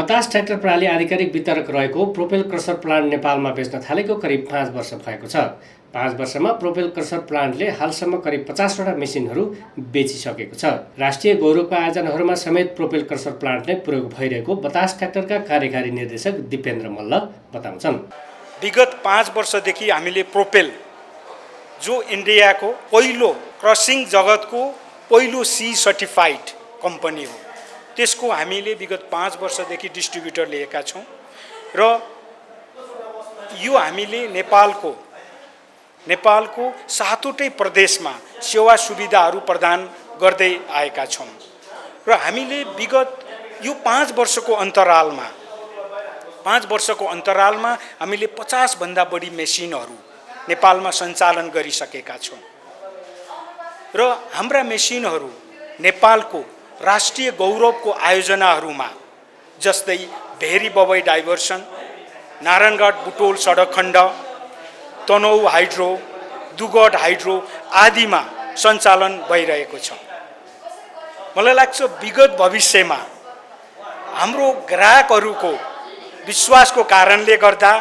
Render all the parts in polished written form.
बतास ट्र्याक्टर प्रणाली आधिकारिक वितरक रहेको प्रोपेल क्रसर प्लान्ट नेपालमा बेच्न थालेको करिब 5 वर्ष भएको छ। 5 वर्षमा प्रोपेल क्रसर प्लान्टले हालसम्म करिब 50वटा मेसिनहरू बेचिसकेको छ। राष्ट्रिय गौरवका आयोजनाहरूमा समेत प्रोपेल क्रसर प्लान्ट नै प्रयोग भइरहेको बतास ट्र्याक्टरका कार्यकारी निर्देशक दिपेन्द्र मल्ल बताउँछन्। विगत 5 वर्षदेखि हामीले प्रोपेल जो इन्डियाको पहिलो क्रसिङ जगतको पहिलो सी सर्टिफाइड कम्पनी हो, त्यसको हामीले विगत 5 वर्षदेखि डिस्ट्रिब्युटर लिएका छौँ र यो हामीले नेपालको 7वटै प्रदेशमा सेवा सुविधाहरू प्रदान गर्दै आएका छौँ र हामीले विगत यो 5 वर्षको अन्तरालमा हामीले 50 भन्दा बढी मेसिनहरू नेपालमा सञ्चालन गरिसकेका छौँ र हाम्रा मेसिनहरू नेपालको राष्ट्रिय गौरवको आयोजनाहरूमा जस्तै भेरी बबई डाइभर्सन, नारायणगढ बुटोल सडक खण्ड, तनहु हाइड्रो, दुगड हाइड्रो आदिमा सञ्चालन भइरहेको छ। मलाई लाग्छ विगत भविष्यमा हाम्रो ग्राहकहरूको विश्वासको कारणले गर्दा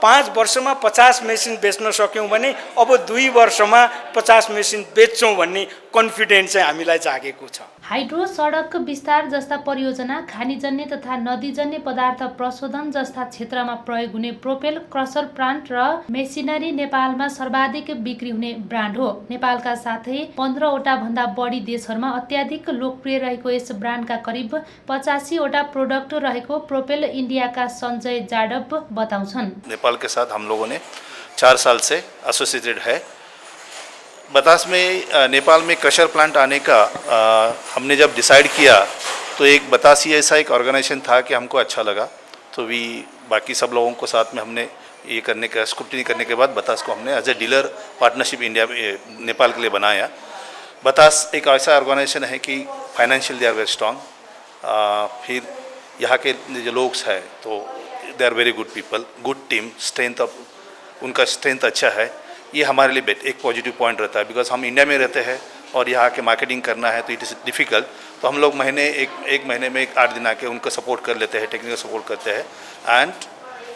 5 वर्षमा 50 मेसिन बेच्न सक्यौँ भने अब 2 वर्षमा 50 मेसिन बेच्छौँ भन्ने कन्फिडेन्स चाहिँ हामीलाई जागेको छ। हाइड्रो, सडक विस्तार जस्ता परियोजना, खानीजन्य तथा नदीजन्य पदार्थ प्रशोधन जस्ता क्षेत्रमा प्रयोग हुने प्रोपेल क्रसर प्लान्ट र मेसिनरी नेपालमा सर्वाधिक बिक्री हुने ब्रान्ड हो। नेपालका साथै 15वटा भन्दा बढी देशहरूमा अत्याधिक लोकप्रिय रहेको यस ब्रान्डका करिब 85वटा प्रोडक्ट रहेको प्रोपेल इंडियाका संजय जाडव बताउँछन्। नेपाल के साथ हम लोगों ने 4 साल से एसोसिएटेड है। बतास में नेपाल में क्रशर प्लांट आने का हमने जब डिसाइड किया तो एक बतास ही ऐसा एक ऑर्गेनाइजेशन था कि हमको अच्छा लगा, तो बाकी सब लोगों को साथ में हमने ये करने का स्क्रूटनी करने के बाद बतास को हमने as a dealer partnership India Nepal के लिए बनाया। बतास एक ऐसा ऑर्गेनाइजेशन है कि financial they are very strong, फिर यहाँ के जो लोग हैं तो they are very good people, good team, उनका स्ट्रेंथ अच्छा है। ये हमारे लिए एक पॉजिटिव पॉइंट रहता है, बिकॉज हम इंडिया में रहते हैं और यहाँ के मार्केटिंग करना है तो इट इज़ डिफ़िकल्ट। तो हम लोग एक महीने में 8 दिन आके उनको सपोर्ट कर लेते हैं, टेक्निकल सपोर्ट करते हैं एंड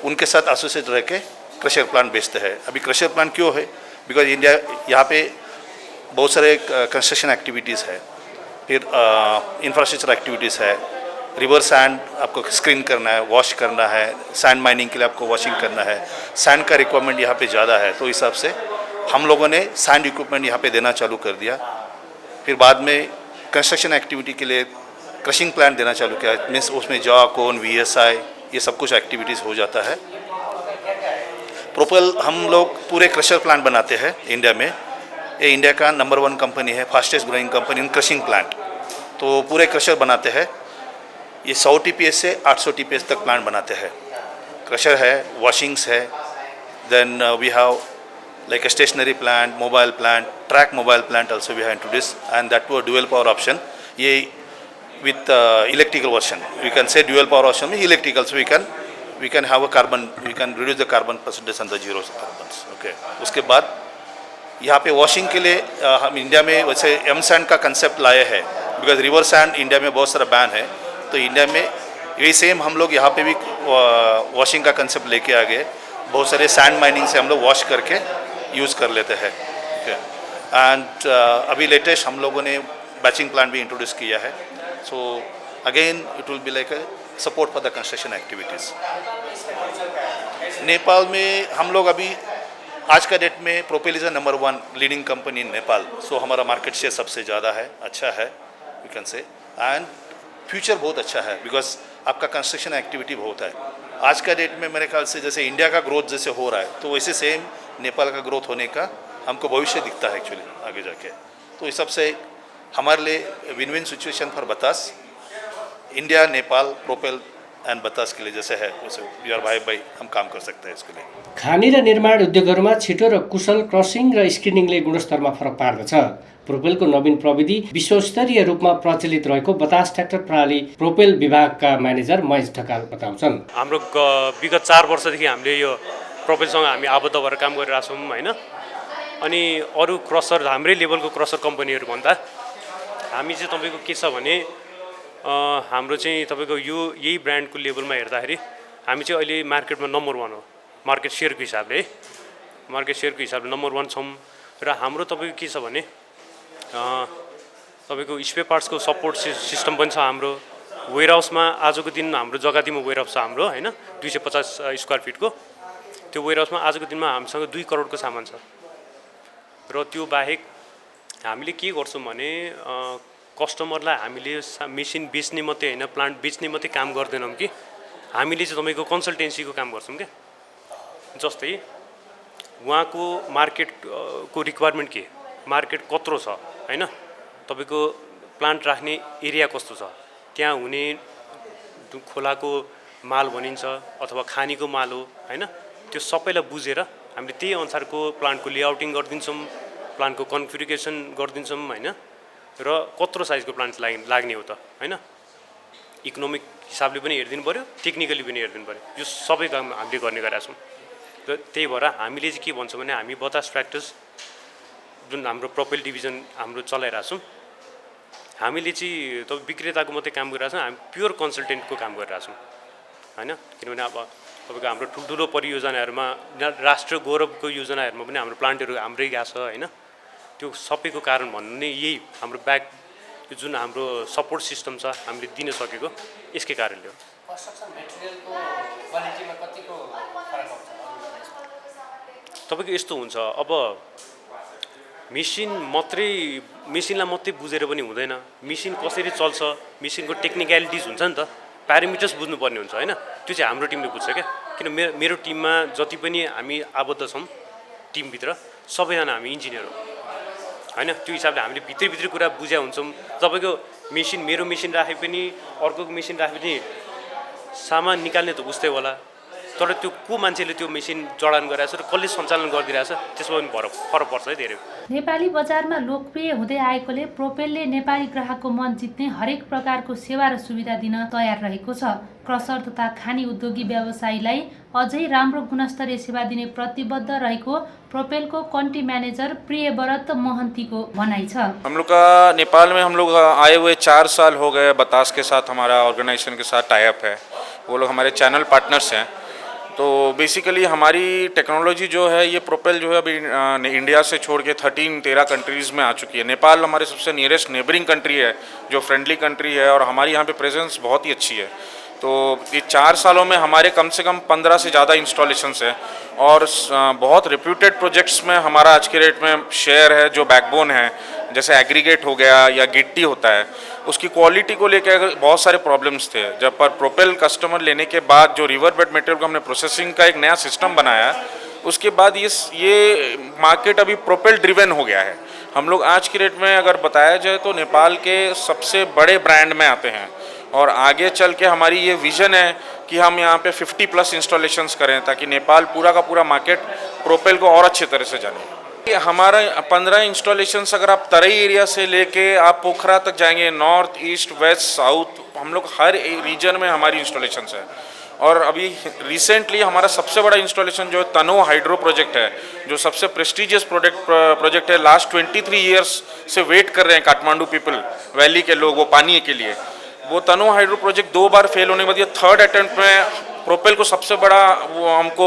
उनके साथ एसोसिएट रह के क्रशर प्लांट बेचते हैं। अभी क्रशर प्लांट क्यों है? बिकॉज इंडिया यहाँ पे बहुत सारे कंस्ट्रक्शन एक्टिविटीज़ है, फिर इंफ्रास्ट्रक्चर एक्टिविटीज़ है, रिवर सैंड आपको स्क्रीन करना है, वॉश करना है, सैंड माइनिंग के लिए आपको वॉशिंग करना है, सैंड का रिक्वायरमेंट यहाँ पे ज़्यादा है, तो इस हिसाब से हम लोगों ने सैंड इक्विपमेंट यहाँ पे देना चालू कर दिया। फिर बाद में कंस्ट्रक्शन एक्टिविटी के लिए क्रशिंग प्लांट देना चालू किया, मीन्स उसमें जॉ, कोन, VSI ये सब कुछ एक्टिविटीज़ हो जाता है। प्रोपेल हम लोग पूरे क्रशर प्लांट बनाते हैं इंडिया में। ये इंडिया का नंबर 1 कंपनी है, फास्टेस्ट ग्रोइंग कंपनी इन क्रशिंग प्लांट। तो पूरे क्रशर बनाते हैं, ये 100 TPS से 800 TPS तक प्लांट बनाते हैं। क्रशर है, वॉशिंग्स है, then we have like a stationary plant, mobile plant, track mobile plant also we have introduced, and that was dual power option. ये with electrical version, we can say dual power option means electrical, so we can have a carbon, we can reduce the carbon percentage and the zero carbons. Okay. उसके बाद यहाँ पे washing के लिए हम India में वैसे एम सैंड का कंसेप्ट लाए हैं, बिकॉज रिवर सैंड इंडिया में बहुत सारा बैन है, तो इंडिया में यही सेम हम लोग यहाँ पे भी वॉशिंग का कंसेप्ट लेके आ गए। बहुत सारे सैंड माइनिंग से हम लोग वॉश करके यूज़ कर लेते हैं। एंड अभी लेटेस्ट हम लोगों ने बैचिंग प्लांट भी इंट्रोड्यूस किया है, so again it will be like a support for the construction activities. Nepal में हम लोग अभी आज का डेट में Propel is number 1 leading company in Nepal, so हमारा मार्केट शेयर सबसे ज़्यादा है, अच्छा है we can say, and future बहुत अच्छा है बिकॉज आपका कंस्ट्रक्शन एक्टिविटी बहुत है। आज का डेट में मेरे ख्याल से जैसे इंडिया का ग्रोथ जैसे हो रहा है, तो वैसे सेम नेपाल का ग्रोथ होने का हमको भविष्य दिखता है एक्चुअली आगे जाके। तो इस सबसे हमारे लिए विन विन सिचुएशन फॉर बतास, इंडिया, नेपाल, प्रोपेल एंड बतास के लिए जैसे है वैसे वी आर भाई हम काम कर सकते हैं इसके लिए। खानी र निर्माण उद्योगहरूमा छिटो र कुशल क्रसिङ र स्क्रिनिङले गुणस्तरमा फरक पार्दछ। प्रोपेलको नवीन प्रविधि विश्वस्तरीय रूपमा प्रचलित रहेको बतास ट्र्याक्टर प्रणाली प्रोपेल विभागका म्यानेजर महेश ढकाल बताउँछन्। हाम्रो विगत 4 वर्षदेखि हामीले यो प्रोपेलसँग हामी आबद्ध भएर काम गरिरहेका छौँ हैन। अनि अरू क्रसर हाम्रै लेभलको क्रसर कम्पनीहरू भन्दा हामी चाहिँ तपाईको के छ भने हाम्रो चाहिँ तपाईँको यही ब्रान्डको लेभलमा हेर्दाखेरि हामी चाहिँ अहिले मार्केटमा नम्बर 1 हो, मार्केट सेयरको हिसाबले है, मार्केट सेयरको हिसाबले नम्बर 1 छौँ। र हाम्रो तपाईँको के छ भने तपाईँको स्पेयर पार्ट्सको सपोर्ट सिस्टम पनि छ हाम्रो। वेयरहाउसमा आजको दिन हाम्रो जग्गातीमा वेयरहाउस छ हाम्रो होइन, 250 स्क्वायर फिटको। त्यो वेयरहाउसमा आजको दिनमा हामीसँग 2 करोडको सामान छ। र त्यो बाहेक हामीले के गर्छौँ भने कस्टमरलाई हामीले मेसिन बेच्ने मात्रै होइन, प्लान्ट बेच्ने मात्रै काम गर्दैनौँ कि हामीले चाहिँ तपाईँको कन्सल्टेन्सीको काम गर्छौँ क्या। जस्तै उहाँको मार्केटको रिक्वायरमेन्ट के, मार्केट कत्रो छ होइन, तपाईँको प्लान्ट राख्ने एरिया कस्तो छ, त्यहाँ हुने खोलाको माल भनिन्छ अथवा खानीको माल हो होइन, त्यो सबैलाई बुझेर हामीले त्यही अनुसारको प्लान्टको लेआउटिङ गरिदिन्छौँ, प्लान्टको कन्फिगरेसन गरिदिन्छौँ होइन। र कत्रो साइजको प्लान्ट लाग्ने हो त होइन, इकोनोमिक हिसाबले पनि हेरिदिनु पऱ्यो, टेक्निकली पनि हेरिदिनु पऱ्यो। यो सबै काम हामीले गर्ने गरेका छौँ। र त्यही भएर हामीले चाहिँ के भन्छौँ भने हामी बतास ट्र्याक्टर्स जुन हाम्रो प्रोपेल डिभिजन हाम्रो चलाइरहेको छौँ, हामीले चाहिँ तपाईँ विक्रेताको मात्रै काम गरिरहेको छौँ, हामी प्योर कन्सल्टेन्टको काम गरिरहेको छौँ होइन। किनभने अब तपाईँको हाम्रो ठुल्ठुलो परियोजनाहरूमा, राष्ट्र गौरवको योजनाहरूमा पनि हाम्रो प्लान्टहरू हाम्रै गएको छ होइन। त्यो सबैको कारण भन्नु नै यही हाम्रो ब्याक जुन हाम्रो सपोर्ट सिस्टम छ हामीले दिन सकेको यसकै कारणले हो। कन्स्ट्रक्सन मेटेरियलको क्वालिटीमा कतिको फरक आउँछ? तपाईँको यस्तो हुन्छ, अब मेसिनलाई मात्रै बुझेर पनि हुँदैन, मेसिन कसरी चल्छ, मेसिनको टेक्निकलिटिज हुन्छ नि त, प्यारामिटर्स बुझ्नुपर्ने हुन्छ होइन। त्यो चाहिँ हाम्रो टिमले बुझ्छ क्या। किन मेरो टिममा जति पनि हामी आबद्ध छौँ टिमभित्र सबैजना हामी इन्जिनियर हो होइन। त्यो हिसाबले हामीले भित्री कुरा बुझ्या हुन्छौँ। तपाईँको मेसिन, मेरो मेसिन राखे पनि अर्कोको मेसिन राखे पनि सामान निकाल्ने त उस्तै होला, तर त्यो को मान्छेले त्यो मेसिन जडान गरिरहेछ र कसले सञ्चालन गरिदिरहेछ त्यसमा पनि फरक पर्छ है धेरै। नेपाली बजारमा लोकप्रिय हुँदै आएकोले प्रोपेलले नेपाली ग्राहकको मन जित्ने हरेक प्रकारको सेवा र सुविधा दिन तयार रहेको छ। क्रसर तथा खानी उद्योगी व्यवसायीलाई अझै राम्रो गुणस्तरीय सेवा दिने प्रतिबद्ध रहेको प्रोपेलको कन्ट्री म्यानेजर प्रियव्रत महन्तीको भनाइ छ। हम लोग का नेपाल में हम लोग आए हुए 4 साल हो गए। बतास के साथ हमारा ऑर्गेनाइजेशन के साथ टाई अप है, वो लोग हमारे चैनल पार्टनर्स हैं। तो बेसिकली हमारी टेक्नोलॉजी जो है ये प्रोपेल जो है अभी इंडिया से छोड़ के 13 कंट्रीज़ में आ चुकी है। नेपाल हमारे सबसे नियरेस्ट नेबरिंग कंट्री है, जो फ्रेंडली कंट्री है, और हमारी यहाँ पे प्रेजेंस बहुत ही अच्छी है। तो ये 4 सालों में हमारे कम से कम 15 से ज़्यादा इंस्टॉलेशंस हैं, और बहुत रिप्यूटेड प्रोजेक्ट्स में हमारा आज के डेट में शेयर है। जो बैकबोन है, जैसे एग्रीगेट हो गया या गिट्टी होता है, उसकी क्वालिटी को लेकर बहुत सारे प्रॉब्लम्स थे। जब पर प्रोपेल कस्टमर लेने के बाद जो रिवर बेड मटेरियल को हमने प्रोसेसिंग का एक नया सिस्टम बनाया, उसके बाद ये मार्केट अभी प्रोपेल ड्रिवन हो गया है। हम लोग आज की डेट में अगर बताया जाए तो नेपाल के सबसे बड़े ब्रांड में आते हैं, और आगे चल के हमारी ये विज़न है कि हम यहाँ पे 50+ इंस्टॉलेशंस करें, ताकि नेपाल पूरा का पूरा मार्केट प्रोपेल को और अच्छे तरह से जाने। हमारा 15 इंस्टॉलेशंस अगर आप तराई एरिया से लेके आप पोखरा तक जाएंगे, नॉर्थ, ईस्ट, वेस्ट, साउथ, हम लोग हर रीजन में हमारी इंस्टॉलेशंस है। और अभी रिसेंटली हमारा सबसे बड़ा इंस्टॉलेशन जो तनो हाइड्रो प्रोजेक्ट है, जो सबसे प्रेस्टिजियस प्रोजेक्ट है, लास्ट 23 ईयर्स से वेट कर रहे हैं काठमांडू पीपल, वैली के लोग, वो पानी के लिए। वो तनो हाइड्रो प्रोजेक्ट 2 बार फेल होने के बाद ये 3rd अटेम्प्ट में प्रोपेल को सबसे बड़ा वो हमको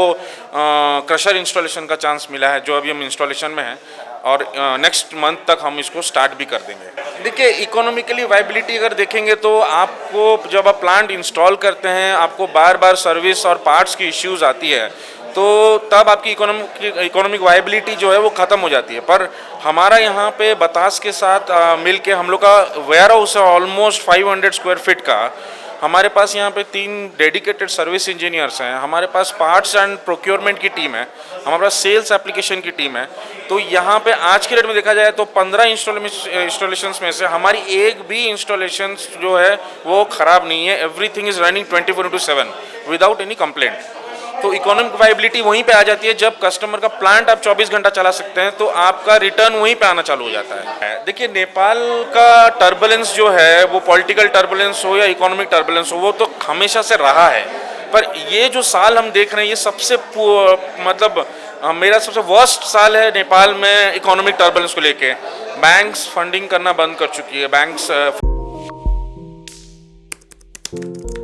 क्रशर इंस्टॉलेशन का चांस मिला है, जो अभी हम इंस्टॉलेशन में हैं, और नेक्स्ट मंथ तक हम इसको स्टार्ट भी कर देंगे। देखिए, इकोनॉमिकली वाइबिलिटी अगर देखेंगे तो आपको जब आप प्लांट इंस्टॉल करते हैं, आपको बार बार सर्विस और पार्ट्स की इश्यूज आती है, तो तब आपकी इकोनॉमिक वाइबिलिटी जो है वो ख़त्म हो जाती है। पर हमारा यहाँ पे बतास के साथ मिल के हम लोग का वेयर हाउस है ऑलमोस्ट 500 स्क्वायर फीट का। हमारे पास यहाँ पे 3 डेडिकेटेड सर्विस इंजीनियर्स हैं, हमारे पास पार्ट्स एंड प्रोक्योरमेंट की टीम है, हमारे पास सेल्स एप्लीकेशन की टीम है। तो यहाँ पे आज के डेट में देखा जाए तो 15 इंस्टॉलेशंस में से हमारी एक भी इंस्टॉलेशन जो है वो ख़राब नहीं है। Everything is running 24/7 without any complaint. तो इकोनॉमिक वाइबिलिटी वहीं पे आ जाती है जब कस्टमर का प्लांट आप 24 घंटा चला सकते हैं, तो आपका रिटर्न वहीं पे आना चालू हो जाता है। देखिए, नेपाल का टर्बुलेंस जो है, वो पॉलिटिकल टर्बुलेंस हो या इकोनॉमिक टर्बुलेंस हो, वो तो हमेशा से रहा है। पर ये जो साल हम देख रहे हैं, ये सबसे मतलब मेरा सबसे वर्स्ट साल है नेपाल में इकोनॉमिक टर्बुलेंस को लेके। बैंक्स फंडिंग करना बंद कर चुकी है, बैंक्स छ।